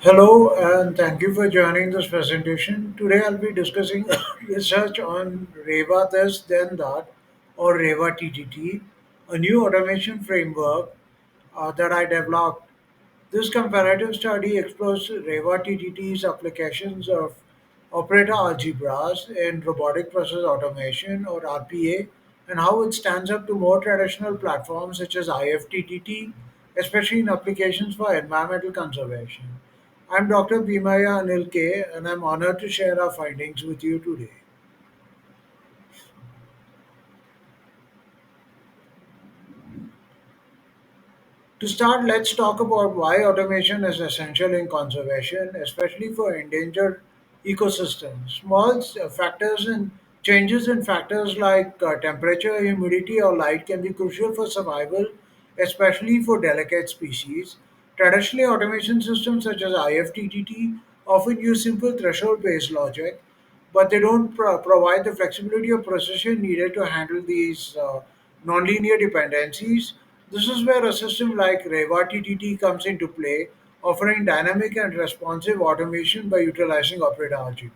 Hello, and thank you for joining this presentation. Today I'll be discussing research on Reva this, then that, or RavaTTT, a new automation framework that I developed. This comparative study explores RavaTTT's applications of operator algebras in robotic process automation, or RPA, and how it stands up to more traditional platforms such as IFTTT, especially in applications for environmental conservation. I'm Dr. Bhimaya Anil K, and I'm honored to share our findings with you today. To start, let's talk about why automation is essential in conservation, especially for endangered ecosystems. Small factors and changes in factors like temperature, humidity, or light can be crucial for survival, especially for delicate species. Traditionally, automation systems such as IFTTT often use simple threshold based logic, but they don't provide the flexibility or precision needed to handle these nonlinear dependencies. This is where a system like RavaTTT comes into play, offering dynamic and responsive automation by utilizing operator algebras.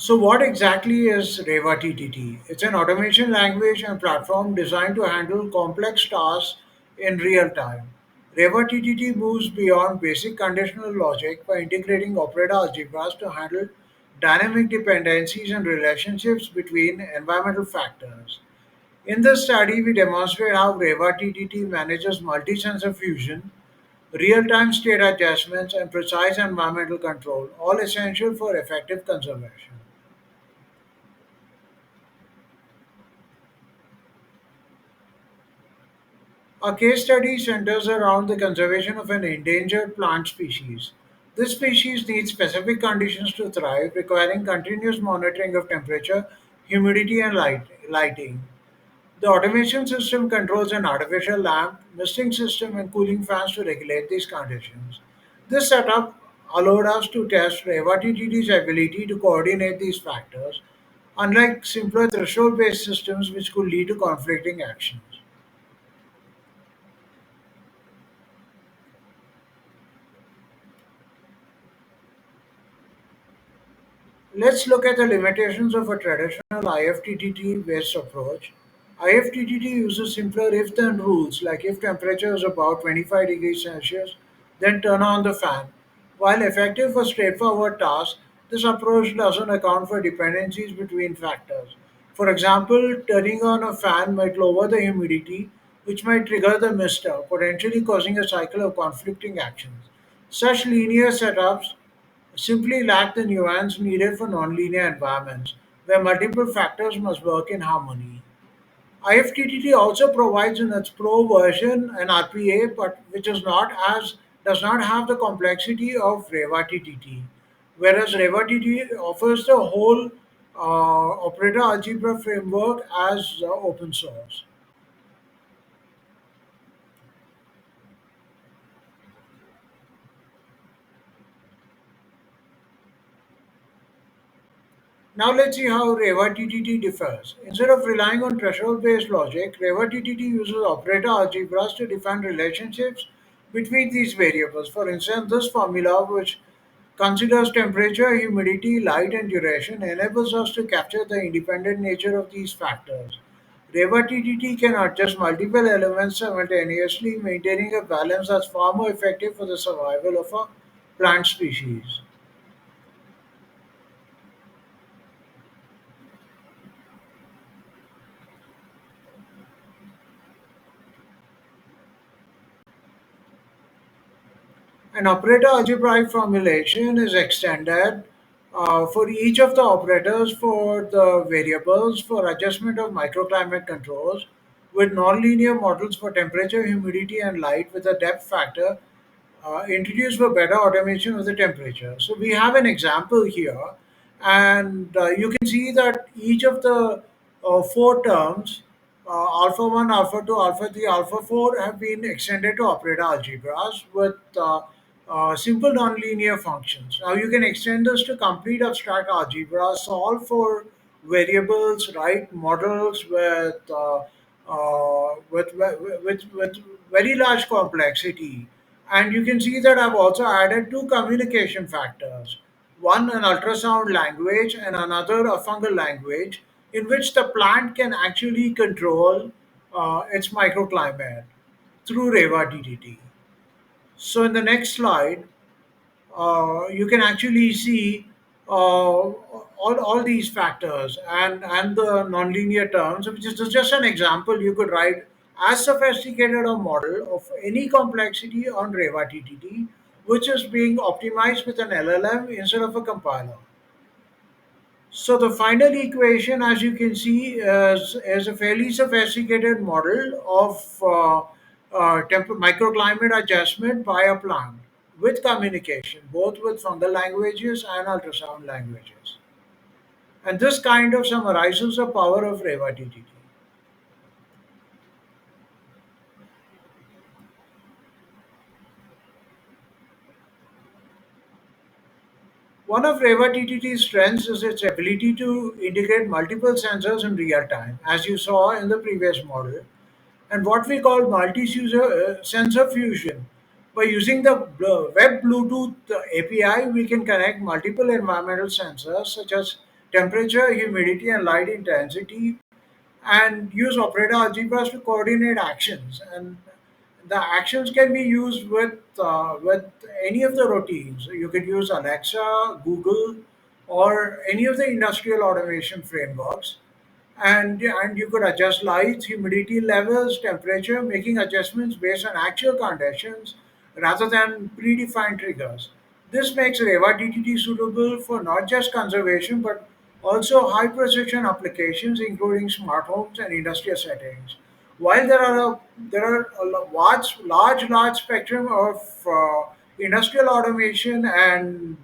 So, what exactly is RavaTTT? It's an automation language and platform designed to handle complex tasks in real time. RavaTTT moves beyond basic conditional logic by integrating operator algebras to handle dynamic dependencies and relationships between environmental factors. In this study, we demonstrate how RavaTTT manages multi-sensor fusion, real-time state adjustments, and precise environmental control, all essential for effective conservation. Our case study centers around the conservation of an endangered plant species. This species needs specific conditions to thrive, requiring continuous monitoring of temperature, humidity, and lighting. The automation system controls an artificial lamp, misting system, and cooling fans to regulate these conditions. This setup allowed us to test RavaTTT's ability to coordinate these factors, unlike simpler threshold based systems which could lead to conflicting actions. Let's look at the limitations of a traditional IFTTT based approach. IFTTT uses simpler if then rules, like if temperature is about 25 degrees Celsius, then turn on the fan. While effective for straightforward tasks, this approach doesn't account for dependencies between factors. For example, turning on a fan might lower the humidity, which might trigger the mister, potentially causing a cycle of conflicting actions. Such linear setups simply lack the nuance needed for nonlinear environments, where multiple factors must work in harmony. IFTTT also provides in its Pro version an RPA, but which is not as does not have the complexity of RavaTTT, whereas RavaTTT offers the whole operator algebra framework as open source. Now let's see how RavaTTT differs. Instead of relying on threshold-based logic, RavaTTT uses operator algebras to define relationships between these variables. For instance, this formula, which considers temperature, humidity, light, and duration, enables us to capture the independent nature of these factors. RavaTTT can adjust multiple elements simultaneously, maintaining a balance that's far more effective for the survival of a plant species. An operator algebraic formulation is extended for each of the operators for the variables for adjustment of microclimate controls with nonlinear models for temperature, humidity, and light with a depth factor introduced for better automation of the temperature. So we have an example here, and you can see that each of the four terms, alpha 1, alpha 2, alpha 3, alpha 4, have been extended to operator algebras with simple nonlinear functions. Now you can extend this to complete abstract algebra, solve for variables, write models with with very large complexity. And you can see that I've also added two communication factors, one an ultrasound language and another a fungal language, in which the plant can actually control its microclimate through RavaTTT. So in the next slide, you can actually see all these factors and the nonlinear terms, which is just an example. You could write as sophisticated a model of any complexity on RavaTTT, which is being optimized with an LLM instead of a compiler. So the final equation, as you can see, is a fairly sophisticated model of microclimate adjustment by a plant with communication, both with fungal languages and ultrasound languages. And this kind of summarizes the power of RavaTTT. One of RavaTTT's strengths is its ability to integrate multiple sensors in real time, as you saw in the previous model, and what we call multi-user sensor fusion. By using the web Bluetooth API, we can connect multiple environmental sensors such as temperature, humidity, and light intensity, and use operator algebras to coordinate actions. And the actions can be used with any of the routines. You could use Alexa, Google, or any of the industrial automation frameworks, and you could adjust lights, humidity levels, temperature, making adjustments based on actual conditions rather than predefined triggers. This makes Reva DTT suitable for not just conservation but also high precision applications, including smart homes and industrial settings. While there are a large spectrum of industrial automation and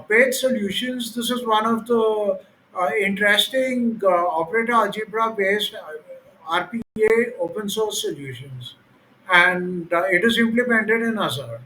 paid solutions, this is one of the interesting operator algebra based RPA open source solutions, and it is implemented in Azure.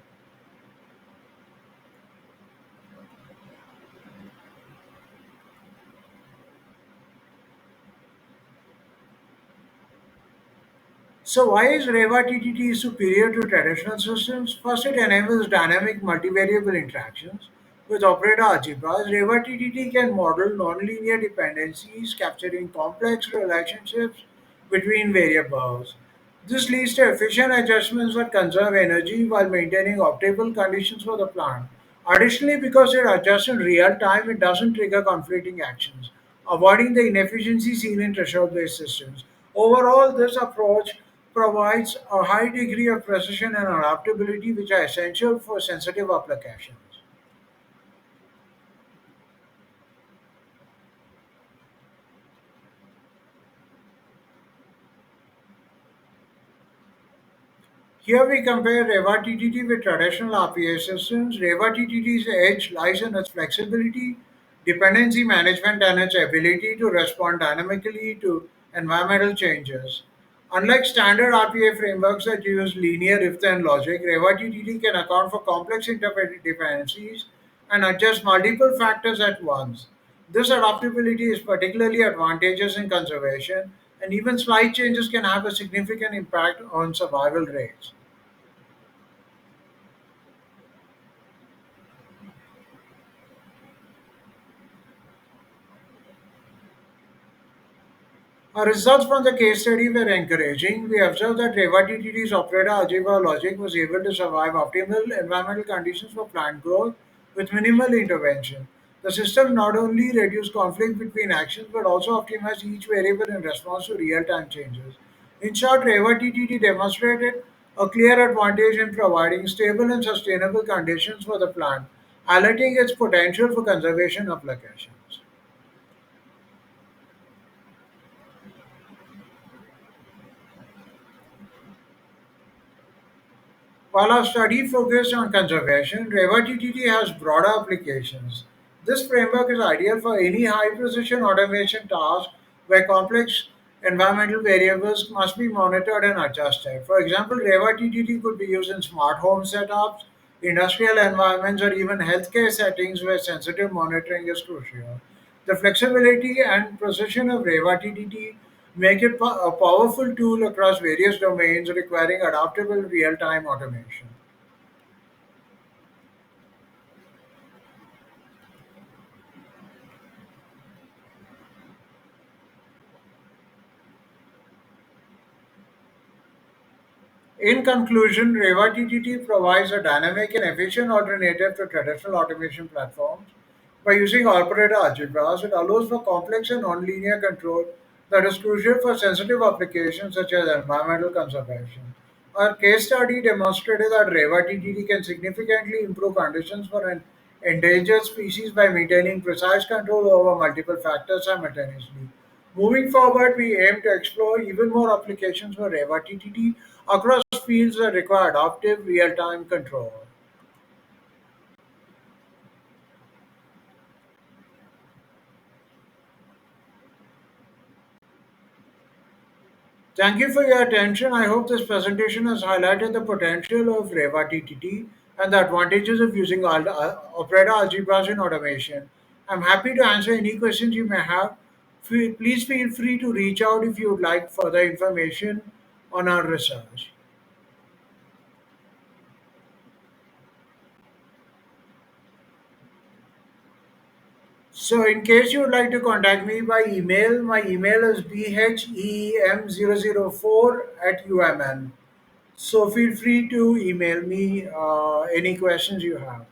So why is Reva TTT superior to traditional systems? First, it enables dynamic multivariable interactions. With operator algebras, Reva TTT can model nonlinear dependencies, capturing complex relationships between variables. This leads to efficient adjustments that conserve energy while maintaining optimal conditions for the plant. Additionally, because it adjusts in real time, it doesn't trigger conflicting actions, avoiding the inefficiency seen in threshold based systems. Overall, this approach provides a high degree of precision and adaptability, which are essential for sensitive applications. Here we compare RavaTTT with traditional RPA systems. RavaTTT's edge lies in its flexibility, dependency management, and its ability to respond dynamically to environmental changes. Unlike standard RPA frameworks that use linear if-then logic, RavaTTT can account for complex interdependencies and adjust multiple factors at once. This adaptability is particularly advantageous in conservation, and even slight changes can have a significant impact on survival rates. Our results from the case study were encouraging. We observed that RavaTTT's operator algebra logic was able to survive optimal environmental conditions for plant growth with minimal intervention. The system not only reduced conflict between actions but also optimized each variable in response to real time changes. In short, RavaTTT demonstrated a clear advantage in providing stable and sustainable conditions for the plant, highlighting its potential for conservation applications. While our study focused on conservation, RavaTTT has broader applications. This framework is ideal for any high precision automation task where complex environmental variables must be monitored and adjusted. For example, RavaTTT could be used in smart home setups, industrial environments, or even healthcare settings where sensitive monitoring is crucial. The flexibility and precision of RavaTTT make it a powerful tool across various domains requiring adaptable real-time automation. In conclusion, RavaTTT provides a dynamic and efficient alternative to traditional automation platforms. By using operator algebras, it allows for complex and nonlinear control that is crucial for sensitive applications such as environmental conservation. Our case study demonstrated that RavaTTT can significantly improve conditions for an endangered species by maintaining precise control over multiple factors simultaneously. Moving forward, we aim to explore even more applications for RavaTTT across fields that require adaptive real-time control. Thank you for your attention. I hope this presentation has highlighted the potential of RavaTTT and the advantages of using operator algebras in automation. I'm happy to answer any questions you may have. Please feel free to reach out if you would like further information on our research. So, in case you would like to contact me by email, my email is bhem004 at umn. So, feel free to email me any questions you have.